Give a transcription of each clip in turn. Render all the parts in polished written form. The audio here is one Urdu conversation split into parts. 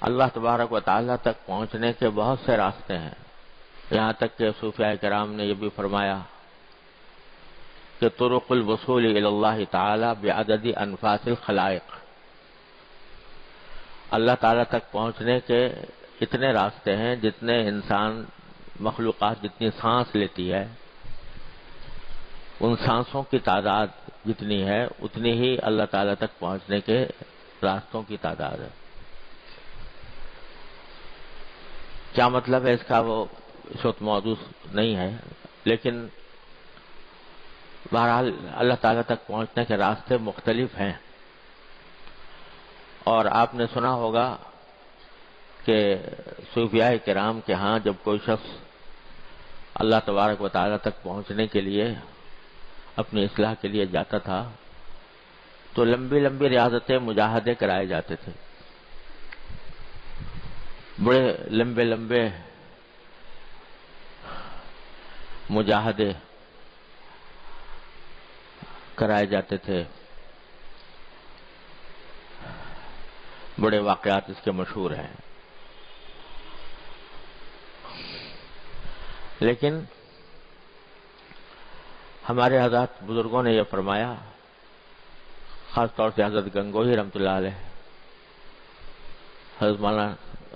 اللہ تبارک و تعالیٰ تک پہنچنے کے بہت سے راستے ہیں. یہاں تک کہ صوفیاء کرام نے یہ بھی فرمایا کہ طرق الوصول الی اللہ تعالی بعدد انفاس الخلائق. اللہ تعالیٰ تک پہنچنے کے اتنے راستے ہیں جتنے انسان مخلوقات جتنی سانس لیتی ہے، ان سانسوں کی تعداد جتنی ہے اتنی ہی اللہ تعالیٰ تک پہنچنے کے راستوں کی تعداد ہے. کیا مطلب ہے اس کا وہ اس وقت موضوع نہیں ہے، لیکن بہرحال اللہ تعالیٰ تک پہنچنے کے راستے مختلف ہیں. اور آپ نے سنا ہوگا کہ صوفیاء کرام کے ہاں جب کوئی شخص اللہ تبارک و تعالیٰ تک پہنچنے کے لیے اپنی اصلاح کے لیے جاتا تھا تو لمبی لمبی ریاضتیں مجاہدے کرائے جاتے تھے. بڑے لمبے لمبے مجاہدے کرائے جاتے تھے. بڑے واقعات اس کے مشہور ہیں. لیکن ہمارے حضرات بزرگوں نے یہ فرمایا، خاص طور سے حضرت گنگوہی رحمۃ اللہ علیہ، حضرت مولانا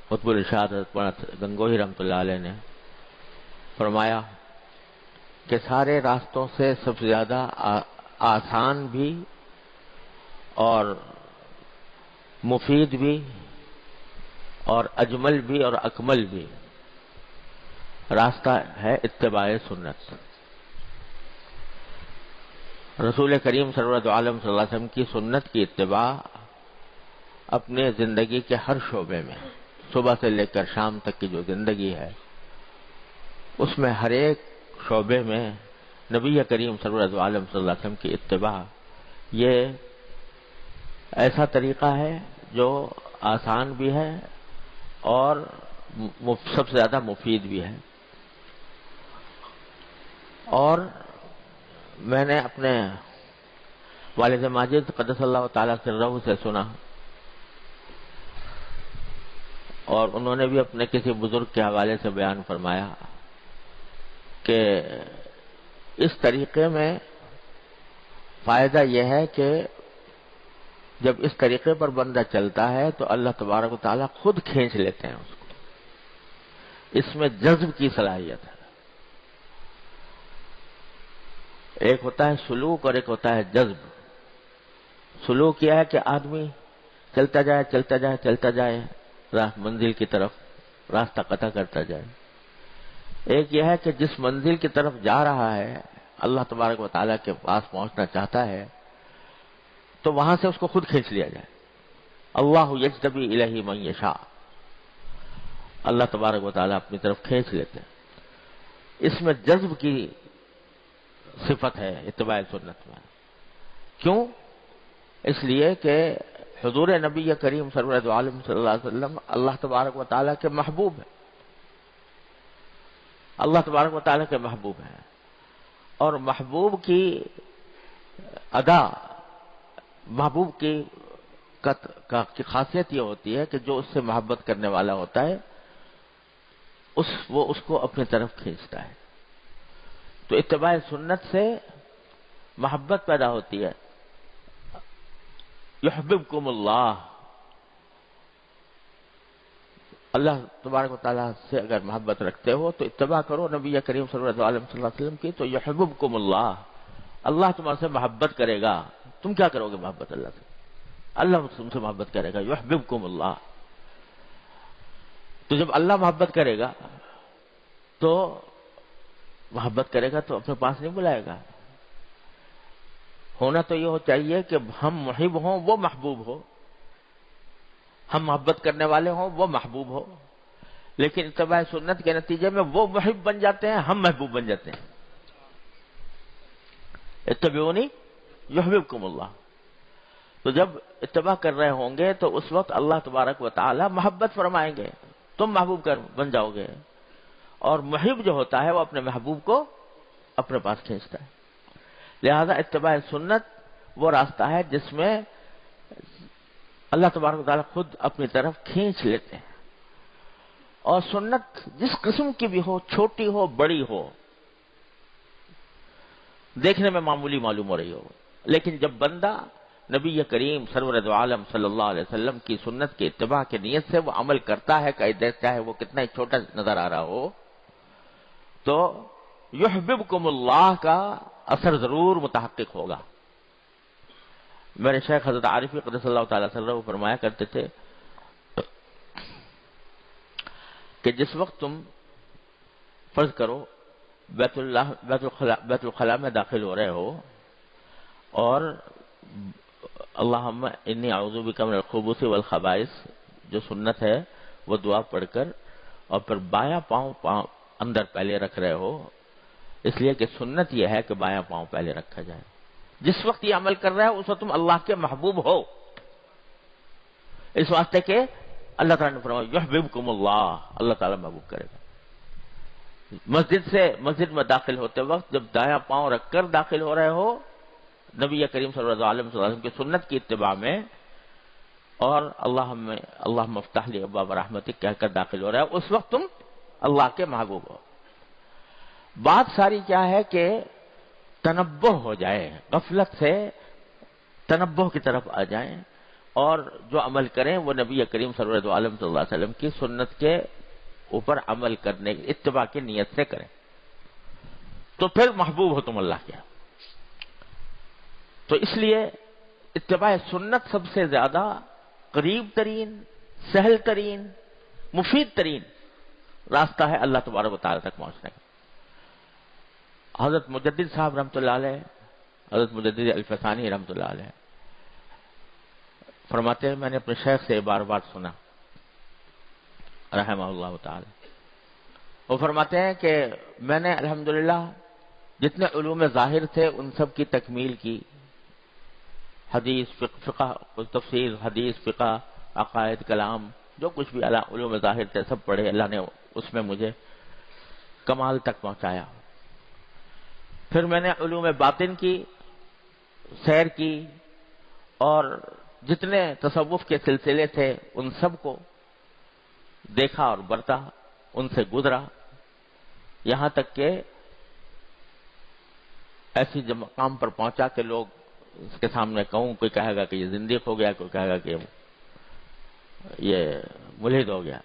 قطب الارشاد حضرت مولانا گنگوہی رحمۃ اللہ علیہ نے فرمایا کہ سارے راستوں سے سب سے زیادہ آسان بھی اور مفید بھی اور اجمل بھی اور اکمل بھی راستہ ہے اتباع سنت. رسول کریم سرورت عالم صلی اللہ علیہ وسلم کی سنت کی اتباع اپنے زندگی کے ہر شعبے میں، صبح سے لے کر شام تک کی جو زندگی ہے اس میں ہر ایک شعبے میں نبی کریم سرورت عالم صلی اللہ علیہ وسلم کی اتباع یہ ایسا طریقہ ہے جو آسان بھی ہے اور سب سے زیادہ مفید بھی ہے. اور میں نے اپنے والد ماجد قدس اللہ تعالیٰ سرہ سے سنا، اور انہوں نے بھی اپنے کسی بزرگ کے حوالے سے بیان فرمایا کہ اس طریقے میں فائدہ یہ ہے کہ جب اس طریقے پر بندہ چلتا ہے تو اللہ تبارک و تعالیٰ خود کھینچ لیتے ہیں اس کو. اس میں جذب کی صلاحیت ہے. ایک ہوتا ہے سلوک اور ایک ہوتا ہے جذب. سلوک کیا ہے کہ آدمی چلتا جائے چلتا جائے چلتا جائے منزل کی طرف راستہ قطع کرتا جائے. ایک یہ ہے کہ جس منزل کی طرف جا رہا ہے اللہ تبارک و تعالیٰ کے پاس پہنچنا چاہتا ہے تو وہاں سے اس کو خود کھینچ لیا جائے. اللہ یجتبی الیہ من یشاء، اللہ تبارک و تعالیٰ اپنی طرف کھینچ لیتے ہیں. اس میں جذب کی صفت ہے اتباع سنت میں. کیوں؟ اس لیے کہ حضور نبی کریم سرورت عالم صلی اللہ علیہ وسلم اللہ تبارک و تعالیٰ کے محبوب ہیں. اللہ تبارک و تعالیٰ کے محبوب ہیں، اور محبوب کی ادا، محبوب کی خاصیت یہ ہوتی ہے کہ جو اس سے محبت کرنے والا ہوتا ہے وہ اس کو اپنی طرف کھینچتا ہے. تو اتباع سنت سے محبت پیدا ہوتی ہے. یحببکم اللہ، اللہ تبارک و تعالیٰ سے اگر محبت رکھتے ہو تو اتباع کرو نبی کریم صلی اللہ علیہ وسلم کی، تو یحببکم اللہ، اللہ تمہارے سے محبت کرے گا. تم کیا کرو گے محبت اللہ سے؟ اللہ تم سے محبت کرے گا. یحببکم اللہ. تو جب اللہ محبت کرے گا تو محبت کرے گا تو اپنے پاس نہیں بلائے گا. ہونا تو یہ چاہیے کہ ہم محب ہوں وہ محبوب ہو، ہم محبت کرنے والے ہوں وہ محبوب ہو. لیکن اتباع سنت کے نتیجے میں وہ محب بن جاتے ہیں، ہم محبوب بن جاتے ہیں. اتبعونی یحببکم اللہ. تو جب اتباع کر رہے ہوں گے تو اس وقت اللہ تبارک و تعالی محبت فرمائیں گے، تم محبوب بن جاؤ گے. اور محب جو ہوتا ہے وہ اپنے محبوب کو اپنے پاس کھینچتا ہے. لہذا اتباع سنت وہ راستہ ہے جس میں اللہ تبارک و تعالیٰ خود اپنی طرف کھینچ لیتے ہیں. اور سنت جس قسم کی بھی ہو، چھوٹی ہو بڑی ہو، دیکھنے میں معمولی معلوم ہو رہی ہو، لیکن جب بندہ نبی کریم سرور دو عالم صلی اللہ علیہ وسلم کی سنت کی اتباع کی نیت سے وہ عمل کرتا ہے، چاہے وہ کتنا ہی چھوٹا نظر آ رہا ہو، تو یحببکم اللہ کا اثر ضرور متحقق ہوگا. میرے شیخ حضرت عارفی قدس اللہ تعالی سرہ فرمایا کرتے تھے کہ جس وقت تم فرض کرو بیت الخلاء میں داخل ہو رہے ہو اور اللہم انی اعوذ بک من الخبث والخبائث جو سنت ہے وہ دعا پڑھ کر اور پھر بایاں پاؤں اندر پہلے رکھ رہے ہو، اس لیے کہ سنت یہ ہے کہ بایاں پاؤں پہلے رکھا جائے. جس وقت یہ عمل کر رہا ہے اس وقت تم اللہ کے محبوب ہو، اس واسطے کہ اللہ تعالیٰ نے فرمایا یحببکم اللہ، اللہ تعالیٰ محبوب کرے گا. مسجد میں داخل ہوتے وقت جب دایاں پاؤں رکھ کر داخل ہو رہے ہو نبی کریم صلی اللہ علیہ وسلم کی سنت کی اتباع میں، اور اللہم افتح لی ابواب رحمتک کہہ کر داخل ہو رہا ہے، اس وقت تم اللہ کے محبوب ہو. بات ساری کیا ہے کہ تنبہ ہو جائے، غفلت سے تنبہ کی طرف آ جائیں اور جو عمل کریں وہ نبی کریم صلی اللہ علیہ وسلم کی سنت کے اوپر عمل کرنے اتباع کی نیت سے کریں، تو پھر محبوب ہو تم اللہ کے. تو اس لیے اتباع سنت سب سے زیادہ قریب ترین، سہل ترین، مفید ترین راستہ ہے اللہ تبارک و تعالی تک پہنچنے کا. حضرت مجدد صاحب رحمۃ اللہ علیہ، حضرت مجدد الفسانی رحمۃ اللہ علیہ فرماتے ہیں، میں نے اپنے شیخ سے بار بار سنا رحمہ اللہ تعالی، وہ فرماتے ہیں کہ میں نے الحمدللہ جتنے علوم ظاہر تھے ان سب کی تکمیل کی، حدیث فقہ تفسیر، حدیث فقہ، عقائد، کلام، جو کچھ بھی علوم ظاہر تھے سب پڑھے، اللہ نے اس میں مجھے کمال تک پہنچایا. پھر میں نے علوم باطن کی سیر کی اور جتنے تصوف کے سلسلے تھے ان سب کو دیکھا اور برتا، ان سے گزرا، یہاں تک کہ ایسی مقام پر پہنچا کہ لوگ اس کے سامنے کہوں، کوئی کہے گا کہ یہ زندیق ہو گیا، کوئی کہے گا کہ یہ ملحد ہو گیا،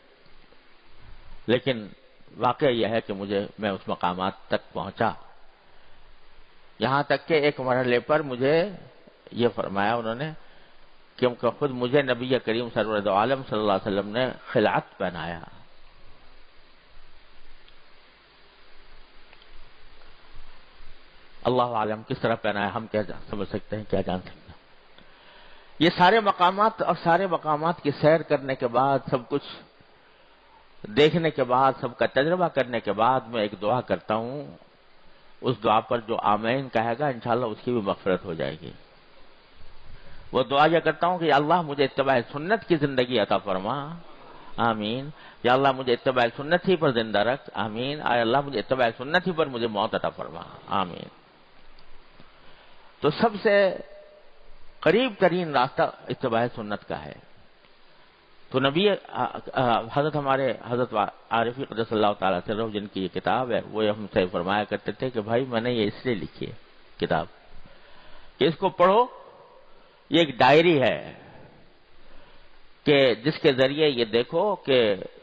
لیکن واقعہ یہ ہے کہ میں اس مقامات تک پہنچا. یہاں تک کہ ایک مرحلے پر مجھے یہ فرمایا انہوں نے کیونکہ خود مجھے نبی کریم سرور دو عالم صلی اللہ علیہ وسلم نے خلعت پہنایا. اللہ عالم کس طرح پہنایا ہم کیا سمجھ سکتے ہیں، کیا جان سکتے ہیں. یہ سارے مقامات اور سارے مقامات کی سیر کرنے کے بعد، سب کچھ دیکھنے کے بعد، سب کا تجربہ کرنے کے بعد میں ایک دعا کرتا ہوں، اس دعا پر جو آمین کہے گا انشاءاللہ اس کی بھی مغفرت ہو جائے گی. وہ دعا یہ کرتا ہوں کہ یا اللہ مجھے اتباع سنت کی زندگی عطا فرما، آمین. یا اللہ مجھے اتباع سنت ہی پر زندہ رکھ، آمین. اے اللہ مجھے اتباع سنت ہی پر مجھے موت عطا فرما، آمین. تو سب سے قریب ترین راستہ اتباع سنت کا ہے. تو نبی حضرت عارفی قدس اللہ تعالیٰ سے جن کی یہ کتاب ہے وہ ہم سے فرمایا کرتے تھے کہ بھائی میں نے یہ اس لیے لکھی ہے کتاب کہ اس کو پڑھو، یہ ایک ڈائری ہے کہ جس کے ذریعے یہ دیکھو کہ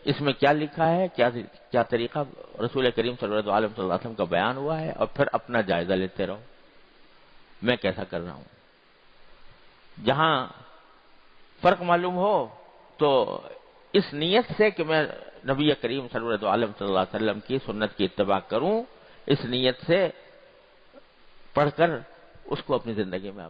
اس میں کیا لکھا ہے، کیا طریقہ رسول کریم صلی اللہ علیہ وسلم کا بیان ہوا ہے، اور پھر اپنا جائزہ لیتے رہو میں کیسا کر رہا ہوں. جہاں فرق معلوم ہو تو اس نیت سے کہ میں نبی کریم صلی اللہ علیہ وسلم کی سنت کی اتباع کروں، اس نیت سے پڑھ کر اس کو اپنی زندگی میں